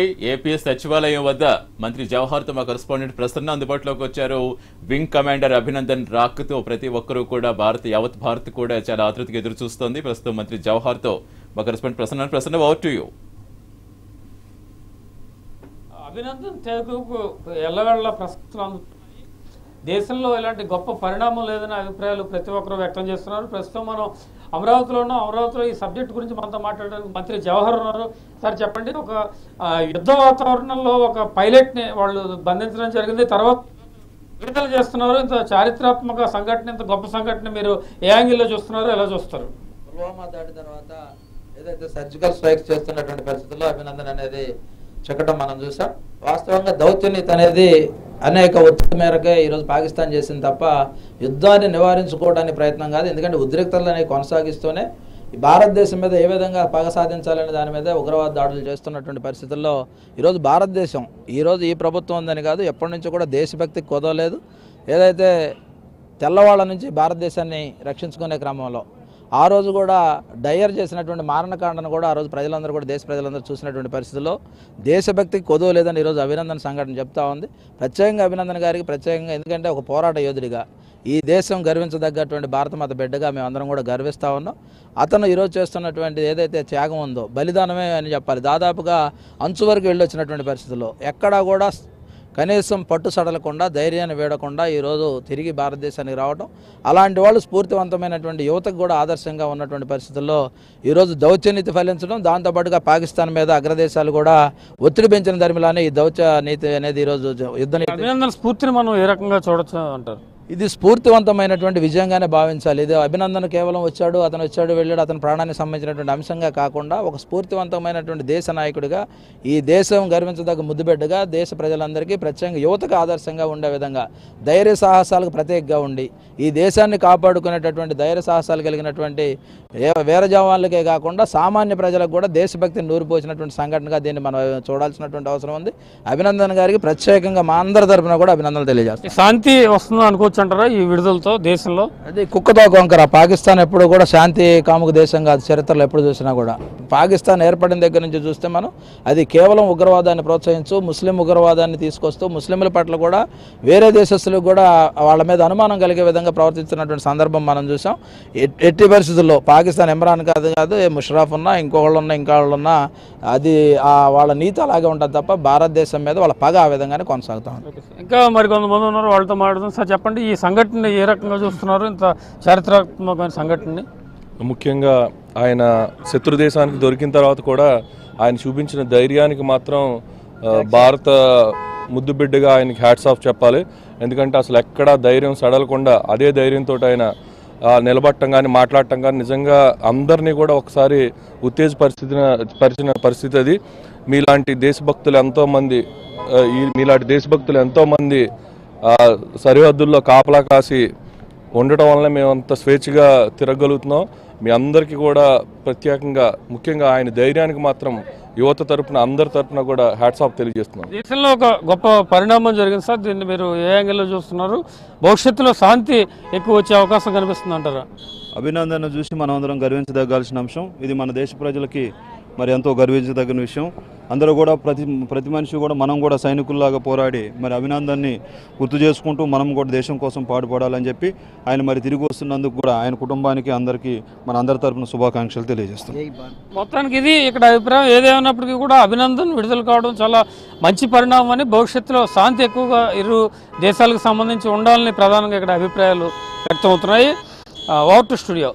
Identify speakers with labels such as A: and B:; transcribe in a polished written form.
A: AP సచివాలయం వద్ద మంత్రి జవహర్ తో మా కరెస్పాండెంట్ ప్రసన్న అందుబాటులోకి వచ్చారు. వింగ్ కమాండర్ అభినందన్ రాక్తో ప్రతి ఒక్కరూ కూడా యావత్ భారత్ కూడా చాలా ఆతృతగా ఎదురు చూస్తోంది. ప్రస్తుతం మంత్రి జవహర్ తో మా correspondent Prasanna over to you.
B: Abhinandan తేజకు ఎల్లవేళ ప్రస్తుతం దేశంలో ఇలాంటి గొప్ప పరిణామం లేదనే అభిప్రాయాలు ప్రతి ఒక్కరు వ్యక్తం చేస్తున్నారు. ప్రస్తుతం మనం అమరావతిలో ఉన్నాం. అమరావతిలో ఈ సబ్జెక్ట్ గురించి మనతో మాట్లాడడానికి మంత్రి జవహర్ ఉన్నారు. సార్ చెప్పండి, ఒక యుద్ధ వాతావరణంలో ఒక పైలట్ని వాళ్ళు బంధించడం జరిగింది, తర్వాత విడుదల చేస్తున్నారు. ఇంత చారిత్రాత్మక సంఘటన, ఇంత గొప్ప సంఘటన మీరు ఏ యాంగిల్లో చూస్తున్నారు, ఎలా చూస్తారు?
C: పుల్వామా దాడి తర్వాత ఏదైతే సర్జికల్ స్ట్రైక్స్ చేస్తున్నటువంటి పరిస్థితుల్లో అభినందన్ అనేది చెక్కడం మనం చూసాం. వాస్తవంగా దౌత్యనీతి అనేది అనేక ఒత్తిడి మేరకే ఈరోజు పాకిస్తాన్ చేసింది తప్ప యుద్ధాన్ని నివారించుకోవడానికి ప్రయత్నం కాదు. ఎందుకంటే ఉద్రిక్తలు అనేవి కొనసాగిస్తూనే భారతదేశం మీద ఏ విధంగా పగ సాధించాలనే దాని మీద ఉగ్రవాద దాడులు చేస్తున్నటువంటి పరిస్థితుల్లో ఈరోజు భారతదేశం ఈ ప్రభుత్వం ఉందని కాదు, ఎప్పటి నుంచో కూడా దేశభక్తికి కుదవలేదు. ఏదైతే తెల్లవాళ్ళ నుంచి భారతదేశాన్ని రక్షించుకునే క్రమంలో ఆ రోజు కూడా డయర్ చేసినటువంటి మారణకాండను కూడా ఆ రోజు ప్రజలందరూ కూడా దేశ ప్రజలందరూ చూసినటువంటి పరిస్థితుల్లో దేశభక్తికి కొదువ లేదని ఈరోజు అభినందన్ సంఘటన చెప్తా ఉంది. ప్రత్యేకంగా అభినందన్ గారికి ప్రత్యేకంగా, ఎందుకంటే ఒక పోరాట యోధుడిగా ఈ దేశం గర్వించదగ్గటువంటి భారతమాత బిడ్డగా మేమందరం కూడా గర్విస్తూ ఉన్నాం. అతను ఈరోజు చేస్తున్నటువంటి ఏదైతే త్యాగం ఉందో బలిదానమే అని చెప్పాలి. దాదాపుగా అంచు వరకు వెళ్ళొచ్చినటువంటి పరిస్థితుల్లో ఎక్కడా కూడా కనీసం పట్టు సడలకుండా, ధైర్యాన్ని వీడకుండా ఈరోజు తిరిగి భారతదేశానికి రావడం, అలాంటి వాళ్ళు స్ఫూర్తివంతమైనటువంటి యువతకు కూడా ఆదర్శంగా ఉన్నటువంటి పరిస్థితుల్లో ఈరోజు దౌత్యనీతి ఫలించడం, దాంతోపాటుగా పాకిస్తాన్ మీద అగ్రదేశాలు కూడా ఒత్తిడి పెంచిన ధర్మిలానే ఈ దౌత్య నీతి అనేది ఈరోజు యుద్ధ నీతి.
B: అభినందన్ స్ఫూర్తిని మనం ఏ రకంగా చూడొచ్చు అంటారు?
C: ఇది స్ఫూర్తివంతమైనటువంటి విజయంగానే భావించాలి. ఇది అభినందన్ కేవలం అతను వచ్చాడు వెళ్ళాడు అతని ప్రాణానికి సంబంధించినటువంటి అంశంగా కాకుండా ఒక స్ఫూర్తివంతమైనటువంటి దేశ నాయకుడిగా, ఈ దేశం గర్వించదగ్గ ముద్దుబిడ్డగా దేశ ప్రజలందరికీ ప్రత్యేకంగా యువతకు ఆదర్శంగా ఉండే విధంగా ధైర్య సాహసాలకు ప్రత్యేకంగా ఉండి ఈ దేశాన్ని కాపాడుకునేటటువంటి ధైర్య సాహసాలు కలిగినటువంటి వీర జవాన్లకే కాకుండా సామాన్య ప్రజలకు కూడా దేశభక్తిని నూరిపోసినటువంటి సంఘటనగా దీన్ని మనం చూడాల్సినటువంటి అవసరం ఉంది. అభినందన్ గారికి ప్రత్యేకంగా మా అందరి తరఫున కూడా అభినందనలు తెలియజేస్తాం.
B: శాంతి వస్తుందని అనుకోవచ్చు అంటారా ఈ విడుదలతో దేశంలో?
C: అది కుక్కతో కొంకర. పాకిస్తాన్ ఎప్పుడు కూడా శాంతి కాముక దేశం కాదు. చరిత్రలో ఎప్పుడు చూసినా కూడా పాకిస్తాన్ ఏర్పడిన దగ్గర నుంచి చూస్తే మనం అది కేవలం ఉగ్రవాదాన్ని ప్రోత్సహించు, ముస్లిం ఉగ్రవాదాన్ని తీసుకొస్తూ ముస్లింల పట్ల కూడా వేరే దేశస్తులకు కూడా వాళ్ళ మీద అనుమానం కలిగే విధంగా ప్రవర్తిస్తున్నటువంటి సందర్భం మనం చూసాం. ఎట్టి పరిస్థితుల్లో పాకిస్తాన్ ఇమ్రాన్ కాదు ముషరఫ్ ఉన్నా ఇంకోళ్ళున్నా అది వాళ్ళ నీతి అలాగే ఉంటుంది తప్ప భారతదేశం మీద వాళ్ళ పగ ఆ విధంగానే కొనసాగుతా ఉంది.
B: ఇంకా మరి కొంతమంది ఉన్నారు, వాళ్ళతో మాట్లాడుతుంది. సార్ చెప్పండి, ఈ సంఘటన ఏ రకంగా చూస్తున్నారు, ఇంత చారిత్రాత్మకమైన సంఘటనని?
D: ముఖ్యంగా ఆయన శత్రు దేశానికి దొరికిన తర్వాత కూడా ఆయన చూపించిన ధైర్యానికి మాత్రం భారత ముద్దు బిడ్డగా ఆయనకి హ్యాట్స్ ఆఫ్ చెప్పాలి. ఎందుకంటే అసలు ఎక్కడా ధైర్యం సడలకుండా అదే ధైర్యంతో ఆయన నిలబడటం కానీ మాట్లాడటం కానీ నిజంగా అందరినీ కూడా ఒకసారి ఉత్తేజపరిచిన పరిస్థితి అది. మీలాంటి దేశభక్తులు ఎంతోమంది సరిహద్దుల్లో కాపలా కాసి ఉండటం వల్ల మేము అంత స్వేచ్ఛగా తిరగలుగుతున్నాం. మీ అందరికీ కూడా ప్రత్యేకంగా ముఖ్యంగా ఆయన ధైర్యానికి మాత్రం యువత తరపున అందరి తరపున కూడా హ్యాట్స్ ఆఫ్ తెలియజేస్తున్నాం.
B: దేశంలో ఒక గొప్ప పరిణామం జరిగింది సార్, దీన్ని మీరు ఏ యాంగిల్లో చూస్తున్నారు? భవిష్యత్తులో శాంతి ఎక్కువ వచ్చే అవకాశం కనిపిస్తుంది అంటారా?
E: అభినందన చూసి మనం అందరం గర్వించదగాల్సిన అంశం. ఇది మన దేశ ప్రజలకి మరి ఎంతో గర్వించదగిన విషయం. అందరూ కూడా ప్రతి మనిషి కూడా మనం కూడా సైనికుల్లాగా పోరాడి మరి అభినందన్ని గుర్తు చేసుకుంటూ మనం కూడా దేశం కోసం పాటుపడాలని చెప్పి ఆయన మరి తిరిగి వస్తున్నందుకు కూడా ఆయన కుటుంబానికి అందరికీ మన అందరి తరపున శుభాకాంక్షలు తెలియజేస్తాం.
B: మొత్తానికి ఇది ఇక్కడ అభిప్రాయం. ఏదేమైనప్పటికీ కూడా అభినందన్ విడుదల కావడం చాలా మంచి పరిణామం అని, భవిష్యత్తులో శాంతి ఎక్కువగా ఇరు దేశాలకు సంబంధించి ఉండాలని ప్రధానంగా ఇక్కడ అభిప్రాయాలు వ్యక్తమవుతున్నాయి. Over to studio.